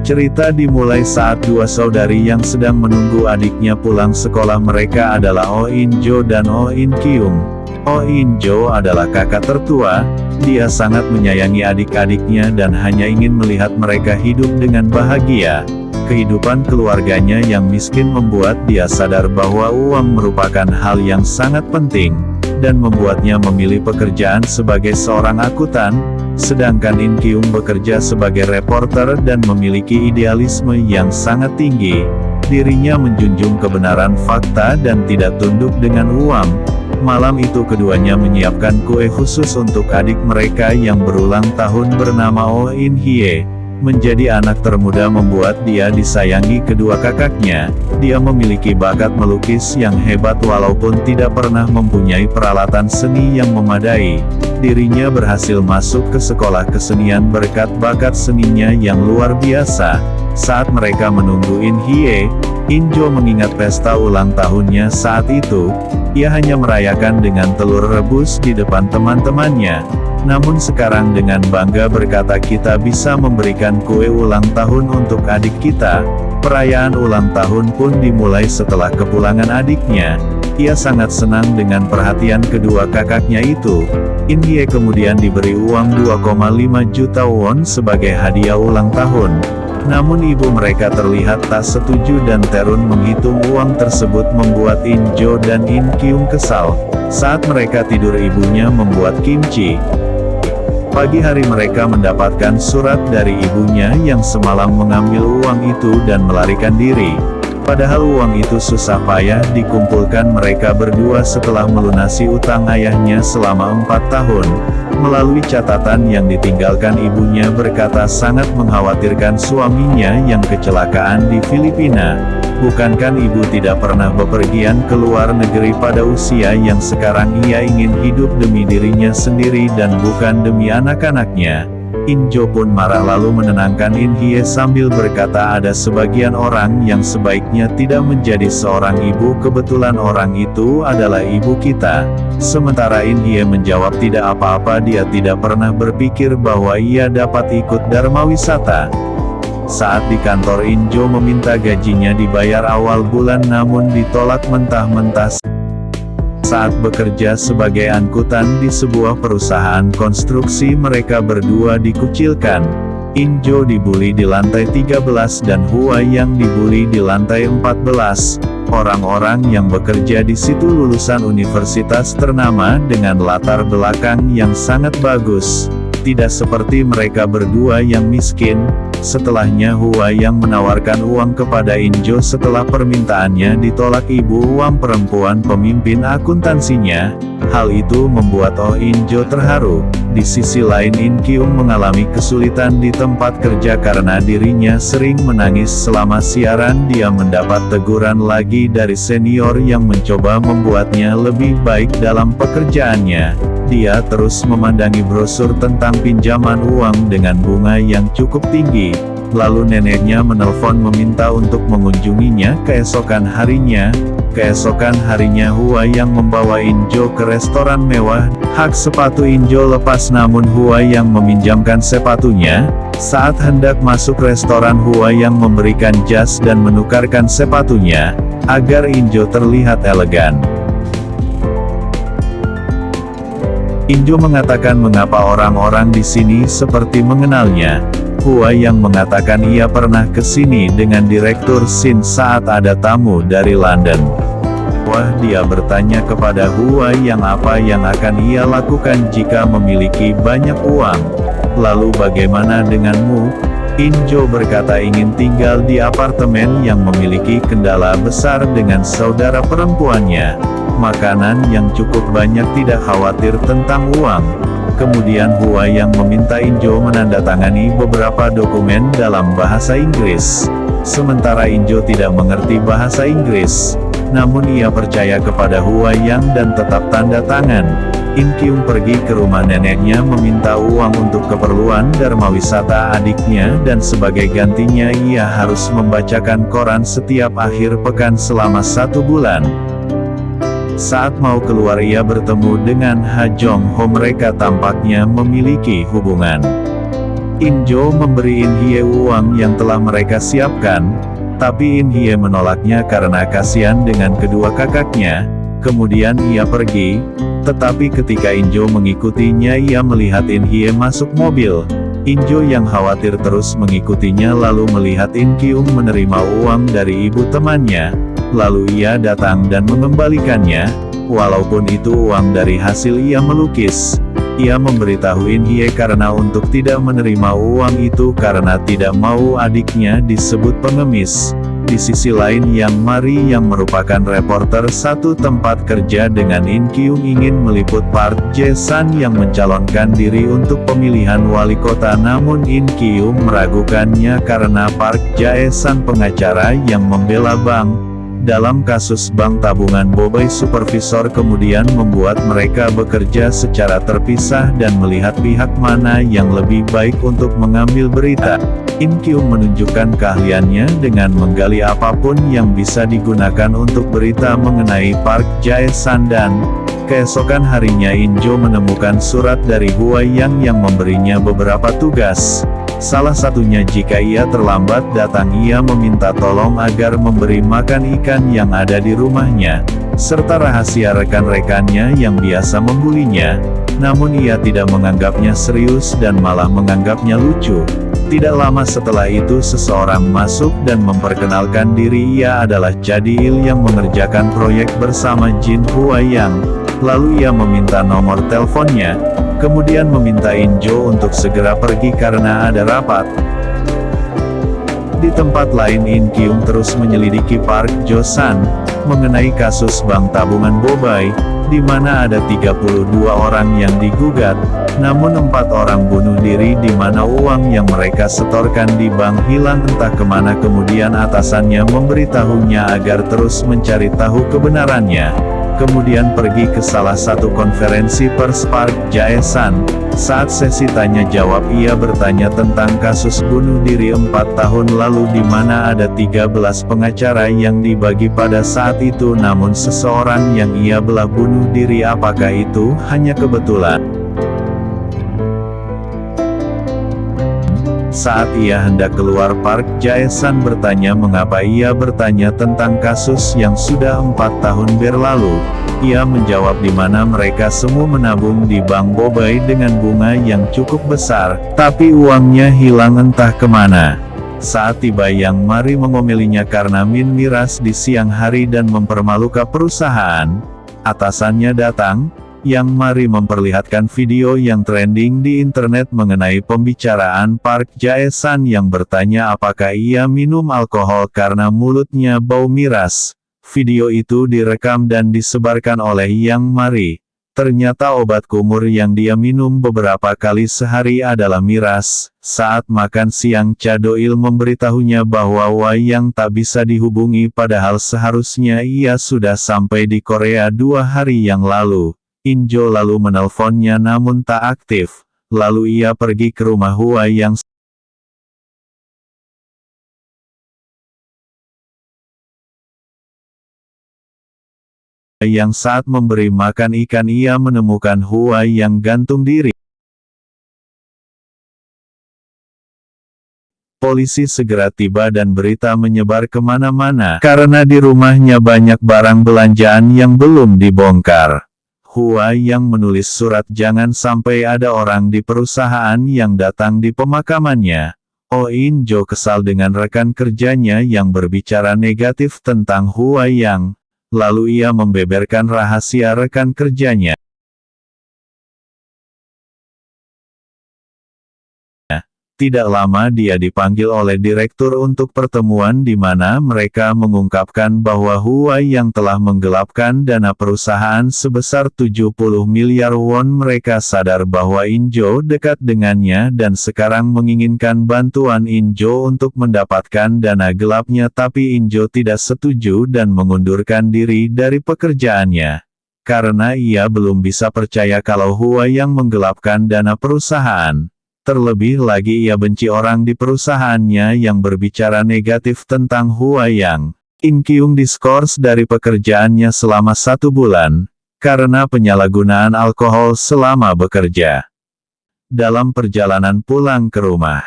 Cerita dimulai saat dua saudari yang sedang menunggu adiknya pulang sekolah. Mereka adalah Oh In Jo dan Oh In Kyung. Oh In Jo adalah kakak tertua. Dia sangat menyayangi adik-adiknya dan hanya ingin melihat mereka hidup dengan bahagia. Kehidupan keluarganya yang miskin membuat dia sadar bahwa uang merupakan hal yang sangat penting, dan membuatnya memilih pekerjaan sebagai seorang akuntan, sedangkan In Kyung bekerja sebagai reporter dan memiliki idealisme yang sangat tinggi. Dirinya menjunjung kebenaran fakta dan tidak tunduk dengan uang. Malam itu keduanya menyiapkan kue khusus untuk adik mereka yang berulang tahun bernama Oh In Hye. Menjadi anak termuda membuat dia disayangi kedua kakaknya. Dia memiliki bakat melukis yang hebat walaupun tidak pernah mempunyai peralatan seni yang memadai. Dirinya berhasil masuk ke sekolah kesenian berkat bakat seninya yang luar biasa. Saat mereka menunggu In Hye, In Jo mengingat pesta ulang tahunnya saat itu. Ia hanya merayakan dengan telur rebus di depan teman-temannya. Namun sekarang dengan bangga berkata, kita bisa memberikan kue ulang tahun untuk adik kita. Perayaan ulang tahun pun dimulai setelah kepulangan adiknya. Ia sangat senang dengan perhatian kedua kakaknya itu. In Hye kemudian diberi uang 2,5 juta won sebagai hadiah ulang tahun. Namun ibu mereka terlihat tak setuju dan Terun menghitung uang tersebut membuat In Jo dan In Kyung kesal. Saat mereka tidur ibunya membuat kimchi. Pagi hari mereka mendapatkan surat dari ibunya yang semalam mengambil uang itu dan melarikan diri. Padahal uang itu susah payah dikumpulkan mereka berdua setelah melunasi utang ayahnya selama 4 tahun. Melalui catatan yang ditinggalkan ibunya berkata sangat mengkhawatirkan suaminya yang kecelakaan di Filipina. Bukankah ibu tidak pernah bepergian ke luar negeri pada usia yang sekarang? Ia ingin hidup demi dirinya sendiri dan bukan demi anak-anaknya. In Jo pun marah lalu menenangkan In Hye sambil berkata, ada sebagian orang yang sebaiknya tidak menjadi seorang ibu, kebetulan orang itu adalah ibu kita. Sementara In Hye menjawab tidak apa-apa, dia tidak pernah berpikir bahwa ia dapat ikut Dharma Wisata. Saat di kantor, In Jo meminta gajinya dibayar awal bulan namun ditolak mentah-mentah. Saat bekerja sebagai angkutan di sebuah perusahaan konstruksi, mereka berdua dikucilkan. In Jo dibully di lantai 13 dan Hua yang dibully di lantai 14. Orang-orang yang bekerja di situ lulusan universitas ternama dengan latar belakang yang sangat bagus. Tidak seperti mereka berdua yang miskin. Setelahnya Hua yang menawarkan uang kepada In Jo setelah permintaannya ditolak ibu uang perempuan pemimpin akuntansinya. Hal itu membuat Oh In Jo terharu. Di sisi lain In Kyung mengalami kesulitan di tempat kerja karena dirinya sering menangis selama siaran. Dia mendapat teguran lagi dari senior yang mencoba membuatnya lebih baik dalam pekerjaannya. Dia terus memandangi brosur tentang pinjaman uang dengan bunga yang cukup tinggi. Lalu neneknya menelpon meminta untuk mengunjunginya keesokan harinya. Keesokan harinya Hua yang membawa In Jo ke restoran mewah. Hak sepatu In Jo lepas namun Hua yang meminjamkan sepatunya. Saat hendak masuk restoran, Hua yang memberikan jas dan menukarkan sepatunya, agar In Jo terlihat elegan. In Jo mengatakan mengapa orang-orang di sini seperti mengenalnya. Hua yang mengatakan ia pernah ke sini dengan Direktur Shin saat ada tamu dari London. Wah, dia bertanya kepada Hua yang apa yang akan ia lakukan jika memiliki banyak uang. Lalu bagaimana denganmu? In Jo berkata ingin tinggal di apartemen yang memiliki kendala besar dengan saudara perempuannya. Makanan yang cukup banyak, tidak khawatir tentang uang. Kemudian Hua yang meminta In Jo menandatangani beberapa dokumen dalam bahasa Inggris. Sementara In Jo tidak mengerti bahasa Inggris. Namun ia percaya kepada Hua yang dan tetap tanda tangan. In Kyung pergi ke rumah neneknya meminta uang untuk keperluan Dharma Wisata adiknya dan sebagai gantinya ia harus membacakan koran setiap akhir pekan selama 1 bulan. Saat mau keluar ia bertemu dengan Ha Jong Ho. Mereka tampaknya memiliki hubungan. In Jo memberi In Hye uang yang telah mereka siapkan, tapi In Hye menolaknya karena kasihan dengan kedua kakaknya. Kemudian ia pergi, tetapi ketika In Jo mengikutinya ia melihat In Hye masuk mobil. In Jo yang khawatir terus mengikutinya lalu melihat In Kyung menerima uang dari ibu temannya. Lalu ia datang dan mengembalikannya, walaupun itu uang dari hasil ia melukis. Ia memberitahu In Hye karena untuk tidak menerima uang itu karena tidak mau adiknya disebut pengemis. Di sisi lain Yang Mari yang merupakan reporter satu tempat kerja dengan In Kyung ingin meliput Park Jae-san yang mencalonkan diri untuk pemilihan wali kota, namun In Kyung meragukannya karena Park Jae-san pengacara yang membela bank. Dalam kasus bank tabungan Bobai supervisor kemudian membuat mereka bekerja secara terpisah dan melihat pihak mana yang lebih baik untuk mengambil berita. In Kyung menunjukkan keahliannya dengan menggali apapun yang bisa digunakan untuk berita mengenai Park Jae-san dan keesokan harinya In Jo menemukan surat dari Hua Yang yang memberinya beberapa tugas. Salah satunya jika ia terlambat datang ia meminta tolong agar memberi makan ikan yang ada di rumahnya, serta rahasia rekan-rekannya yang biasa membulinya. Namun ia tidak menganggapnya serius dan malah menganggapnya lucu. Tidak lama setelah itu seseorang masuk dan memperkenalkan diri ia adalah Jadiil yang mengerjakan proyek bersama Jin Hua Yang. Lalu ia meminta nomor teleponnya, kemudian meminta In Jo untuk segera pergi karena ada rapat. Di tempat lain In Kyung terus menyelidiki Park Jo-san mengenai kasus bank tabungan Bobai, di mana ada 32 orang yang digugat, namun 4 orang bunuh diri di mana uang yang mereka setorkan di bank hilang entah kemana. Kemudian atasannya memberitahunya agar terus mencari tahu kebenarannya. Kemudian pergi ke salah satu konferensi pers Park Jae-san. Saat sesi tanya jawab ia bertanya tentang kasus bunuh diri 4 tahun lalu di mana ada 13 pengacara yang dibagi pada saat itu, namun seseorang yang ia belah bunuh diri. Apakah itu hanya kebetulan? Saat ia hendak keluar Park Jae-san bertanya mengapa ia bertanya tentang kasus yang sudah 4 tahun berlalu. Ia menjawab di mana mereka semua menabung di bank Bobai dengan bunga yang cukup besar, tapi uangnya hilang entah kemana. Saat tiba Yang Mari mengomelinya karena miras di siang hari dan mempermalukan perusahaan. Atasannya datang. Yang Mari memperlihatkan video yang trending di internet mengenai pembicaraan Park Jae-san yang bertanya apakah ia minum alkohol karena mulutnya bau miras. Video itu direkam dan disebarkan oleh Yang Mari. Ternyata obat kumur yang dia minum beberapa kali sehari adalah miras. Saat makan siang Chadoil memberitahunya bahwa Wai Yang tak bisa dihubungi padahal seharusnya ia sudah sampai di Korea 2 hari yang lalu. In Jo lalu menelponnya namun tak aktif. Lalu ia pergi ke rumah Hua Yang. Saat memberi makan ikan ia menemukan Hua Yang gantung diri. Polisi segera tiba dan berita menyebar kemana-mana karena di rumahnya banyak barang belanjaan yang belum dibongkar. Hua Yang menulis surat jangan sampai ada orang di perusahaan yang datang di pemakamannya. In Jo kesal dengan rekan kerjanya yang berbicara negatif tentang Hua Yang. Lalu ia membeberkan rahasia rekan kerjanya. Tidak lama dia dipanggil oleh direktur untuk pertemuan di mana mereka mengungkapkan bahwa Hua Yang telah menggelapkan dana perusahaan sebesar 70 miliar won. Mereka sadar bahwa In Jo dekat dengannya dan sekarang menginginkan bantuan In Jo untuk mendapatkan dana gelapnya, tapi In Jo tidak setuju dan mengundurkan diri dari pekerjaannya. Karena ia belum bisa percaya kalau Hua Yang menggelapkan dana perusahaan. Terlebih lagi ia benci orang di perusahaannya yang berbicara negatif tentang Hua Yang. In Kyung diskors dari pekerjaannya selama 1 bulan, karena penyalahgunaan alkohol selama bekerja. dalam perjalanan pulang ke rumah.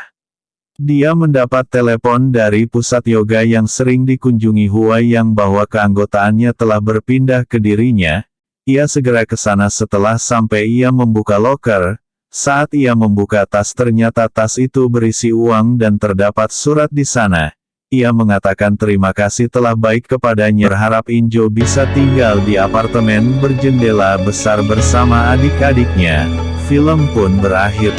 Dia mendapat telepon dari pusat yoga yang sering dikunjungi Huai yang bahwa keanggotaannya telah berpindah ke dirinya. Ia segera ke sana setelah sampai ia membuka loker. Saat ia membuka tas ternyata tas itu berisi uang dan terdapat surat di sana. Ia mengatakan terima kasih telah baik kepadanya, berharap Injo bisa tinggal di apartemen berjendela besar bersama adik-adiknya. Film pun berakhir.